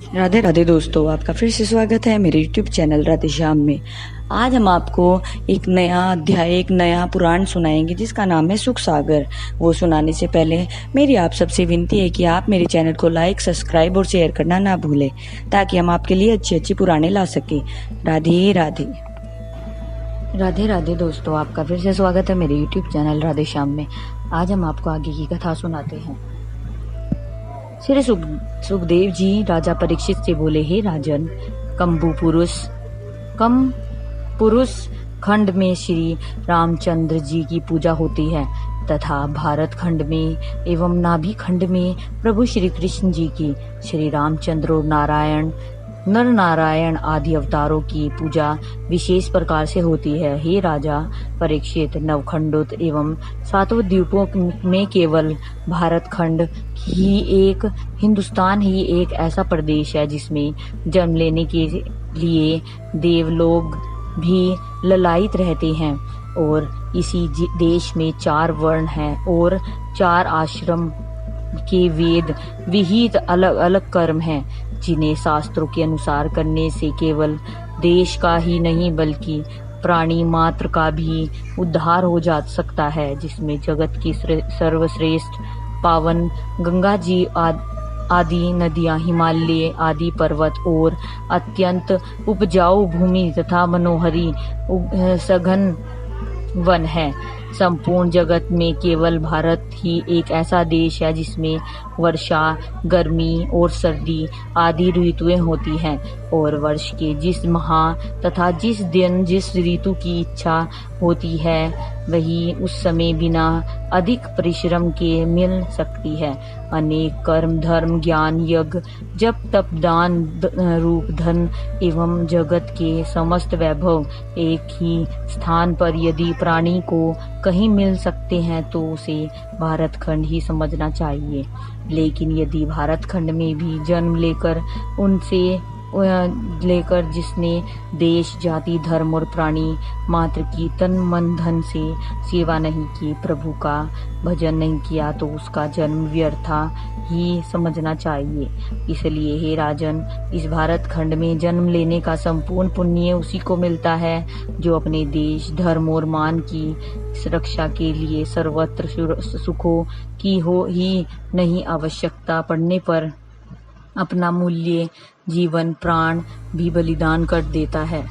राधे राधे दोस्तों, आपका फिर से स्वागत है मेरे YouTube चैनल राधे श्याम में। आज हम आपको एक नया अध्याय, एक नया पुराण सुनाएंगे जिसका नाम है सुख सागर। वो सुनाने से पहले मेरी आप सबसे विनती है कि आप मेरे चैनल को लाइक, सब्सक्राइब और शेयर करना ना भूलें, ताकि हम आपके लिए अच्छी अच्छी पुराने ला सकें। राधे राधे। राधे राधे दोस्तों, आपका फिर से स्वागत है मेरे YouTube चैनल राधे श्याम में। आज हम आपको आगे की कथा सुनाते हैं। श्री सुखदेव जी राजा परीक्षित से बोले, हे राजन, कम पुरुष खंड में श्री रामचंद्र जी की पूजा होती है तथा भारत खंड में एवं नाभि खंड में प्रभु श्री कृष्ण जी की, श्री रामचंद्र और नर नारायण आदि अवतारों की पूजा विशेष प्रकार से होती है। हे राजा परीक्षित, नवखंडों एवं सातों द्वीपों में केवल भारत खंड हिंदुस्तान ही एक ऐसा प्रदेश है जिसमें जन्म लेने के लिए देवलोग भी ललायित रहते हैं। और इसी देश में 4 वर्ण हैं और 4 आश्रम के वेद विहित अलग अलग कर्म हैं, जिन्हें शास्त्रों के अनुसार करने से केवल देश का ही नहीं बल्कि प्राणी मात्र का भी उद्धार हो जा सकता है। जिसमें जगत की सर्वश्रेष्ठ पावन गंगा जी आदि नदियां, हिमालय आदि पर्वत और अत्यंत उपजाऊ भूमि तथा मनोहरी सघन वन है। संपूर्ण जगत में केवल भारत ही एक ऐसा देश है जिसमें वर्षा, गर्मी और सर्दी आदि ऋतुएं होती हैं और वर्ष के जिस माह तथा जिस दिन जिस ऋतु की इच्छा होती है वही उस समय बिना अधिक परिश्रम के मिल सकती है। अनेक कर्म, धर्म, ज्ञान, यज्ञ, जप, तप, दान रूप धन एवं जगत के समस्त वैभव एक ही स्थान पर यदि प्राणी को कहीं मिल सकते हैं तो उसे भारत खंड ही समझना चाहिए। लेकिन यदि भारत खंड में भी जन्म लेकर जिसने देश, जाति, धर्म और प्राणी मात्र की तन मन धन से सेवा नहीं की, प्रभु का भजन नहीं किया, तो उसका जन्म व्यर्था ही समझना चाहिए। इसलिए हे राजन, इस भारत खंड में जन्म लेने का संपूर्ण पुण्य उसी को मिलता है जो अपने देश, धर्म और मान की सुरक्षा के लिए सर्वत्र सुखों की हो ही नहीं आवश्यकता पड़ने पर अपना मूल्य जीवन, प्राण भी बलिदान कर देता है।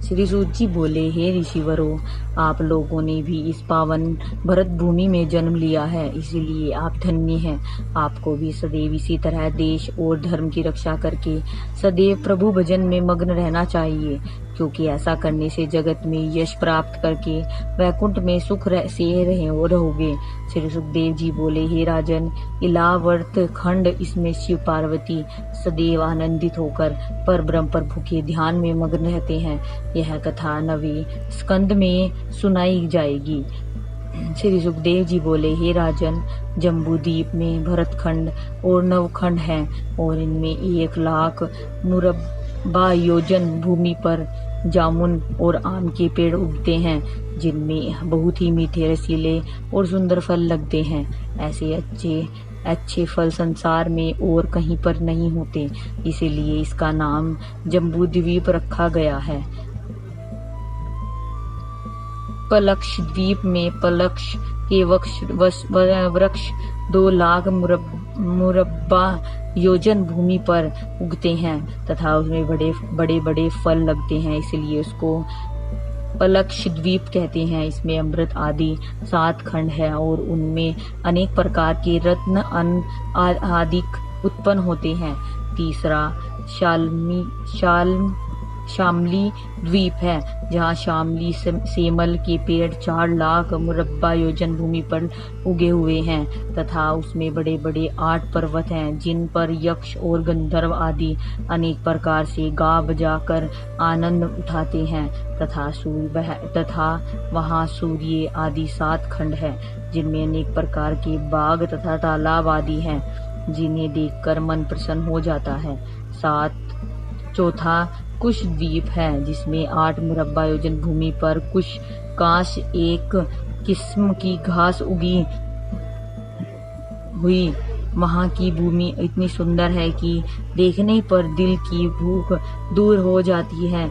श्री सूत जी बोले, हे ऋषिवरों, आप लोगों ने भी इस पावन भरत भूमि में जन्म लिया है, इसीलिए आप धन्य हैं। आपको भी सदैव इसी तरह देश और धर्म की रक्षा करके सदैव प्रभु भजन में मग्न रहना चाहिए, क्योंकि ऐसा करने से जगत में यश प्राप्त करके वैकुंठ में सुख से रहोगे। श्री सुखदेव जी बोले, हे राजन, इलावर्त खंड, इसमें शिव पार्वती सदैव आनंदित होकर पर ब्रह्म पर भूखे ध्यान में मग्न रहते हैं। यह कथा 9वें स्कंद में सुनाई जाएगी। श्री सुखदेव जी बोले, हे राजन, जम्बू द्वीप में भरत खंड और नवखंड हैं और इनमें 1 लाख मुरब्बा योजन भूमि पर जामुन और आम के पेड़ उगते हैं, जिनमें बहुत ही मीठे, रसीले और सुंदर फल लगते हैं। ऐसे अच्छे फल संसार में और कहीं पर नहीं होते, इसीलिए इसका नाम जम्बू द्वीप रखा गया है। पलक्ष द्वीप में पलक्ष के वृक्ष 2 लाख मुरब्बा योजन भूमि पर उगते हैं तथा उसमें बड़े फल लगते हैं, इसलिए उसको पलक्ष द्वीप कहते हैं। इसमें अमृत आदि 7 खंड है और उनमें अनेक प्रकार के रत्न, अन्न आदि उत्पन्न होते हैं। तीसरा शामली द्वीप है, जहाँ शामली सेमल के पेड़ 4 लाख मुरब्बा योजन भूमि पर उगे हुए हैं तथा उसमें बड़े 8 पर्वत हैं, जिन पर यक्ष और गंधर्व आदि अनेक प्रकार से गा बजाकर आनंद उठाते हैं तथा वहाँ सूर्य आदि 7 खंड है, जिनमें अनेक प्रकार के बाग तथा तालाब आदि हैं, जिन्हें देखकर मन प्रसन्न हो जाता है। चौथा कुश द्वीप है, जिसमें 8 मुरब्बा योजन भूमि पर कुश काश, एक किस्म की घास उगी हुई वहाँ की भूमि इतनी सुंदर है कि देखने पर दिल की भूख दूर हो जाती है।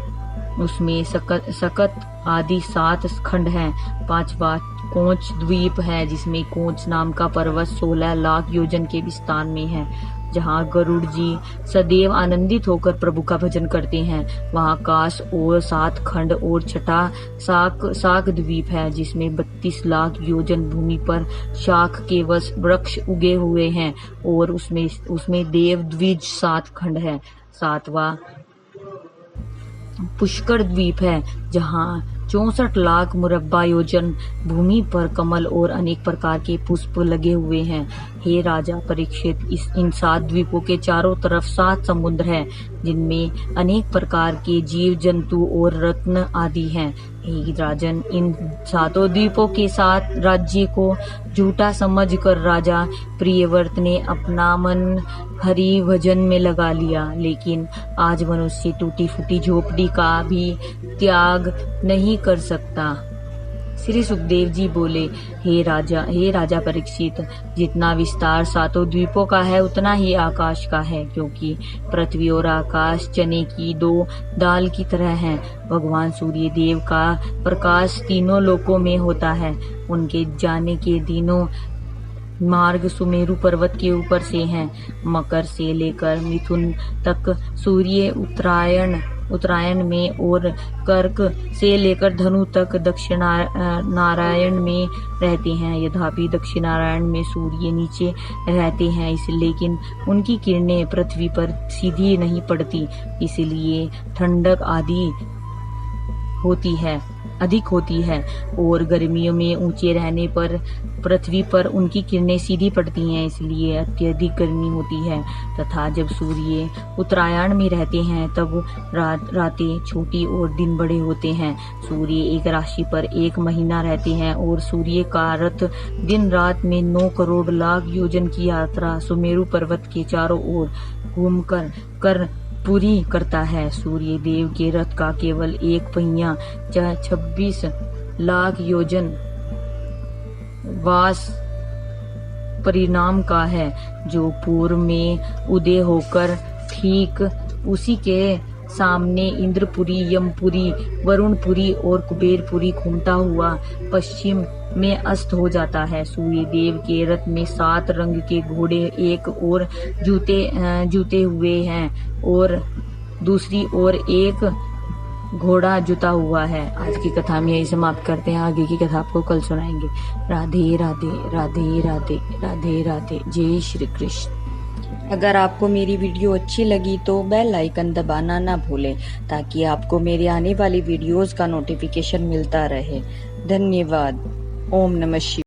उसमें सकत आदि 7 खंड हैं। 5वां कोंच द्वीप है, जिसमें कोंच नाम का पर्वत 16 लाख योजन के विस्तार में है, जहाँ गरुड़ जी सदैव आनंदित होकर प्रभु का भजन करते हैं। वहाँ काश और 7 खंड और छठा शाक द्वीप है, जिसमें 32 लाख योजन भूमि पर शाक के वृक्ष उगे हुए हैं, और उसमें देव द्विज 7 खंड है। 7वां पुष्कर द्वीप है, जहाँ 64 लाख मुरब्बा योजन भूमि पर कमल और अनेक प्रकार के पुष्प लगे हुए हैं। हे राजा परीक्षित, इन 7 द्वीपों के चारों तरफ 7 समुद्र हैं, जिनमें अनेक प्रकार के जीव जंतु और रत्न आदि हैं। हे राजन, इन 7 द्वीपों के साथ राज्य को झूठा समझकर राजा प्रियव्रत ने अपना मन हरि भजन में लगा लिया, लेकिन आज मनुष्य टूटी फूटी झोपड़ी का भी त्याग नहीं कर सकता। श्री सुखदेव जी बोले, हे राजा परीक्षित, जितना विस्तार 7 द्वीपों का है उतना ही आकाश का है, क्योंकि पृथ्वी और आकाश चने की 2 दाल की तरह हैं। भगवान सूर्य देव का प्रकाश तीनों लोकों में होता है। उनके जाने के दिनों मार्ग सुमेरु पर्वत के ऊपर से हैं। मकर से लेकर मिथुन तक सूर्य उत्तरायण में, और कर्क से लेकर धनु तक दक्षिणारायण में रहते हैं। यद्यपि दक्षिणारायण में सूर्य नीचे रहते हैं, लेकिन उनकी किरणें पृथ्वी पर सीधी नहीं पड़ती, इसलिए ठंडक अधिक होती है, और गर्मियों में ऊंचे रहने पर पृथ्वी पर उनकी किरणें सीधी पड़ती हैं, इसलिए अत्यधिक गर्मी होती है। तथा जब सूर्य उत्तरायण में रहते हैं, तब रातें छोटी और दिन बड़े होते हैं। सूर्य एक राशि पर 1 महीना रहते हैं, और सूर्य का रथ दिन रात में 9 करोड़ लाख योजन की यात्रा सुमेरु पर्वत के चारों ओर घूमकर पूरी करता है। सूर्य देव के रथ का केवल 1 पहिया 26 लाख योजन वास परिणाम का है, जो पूर्व में उदय होकर ठीक उसी के सामने इंद्रपुरी, यमपुरी, वरुणपुरी और कुबेरपुरी घूमता हुआ पश्चिम में अस्त हो जाता है। सूर्य देव के रथ में 7 रंग के घोड़े एक और जूते हुए हैं, और दूसरी ओर एक घोड़ा जुता हुआ है। आज की कथा में यही समाप्त करते हैं। आगे की कथा आपको कल सुनाएंगे। राधे राधे राधे राधे राधे राधे। जय श्री कृष्ण। अगर आपको मेरी वीडियो अच्छी लगी तो बेल आइकन दबाना ना भूलें, ताकि आपको मेरे आने वाली वीडियोस का नोटिफिकेशन मिलता रहे। धन्यवाद। ओम नमः शिवाय।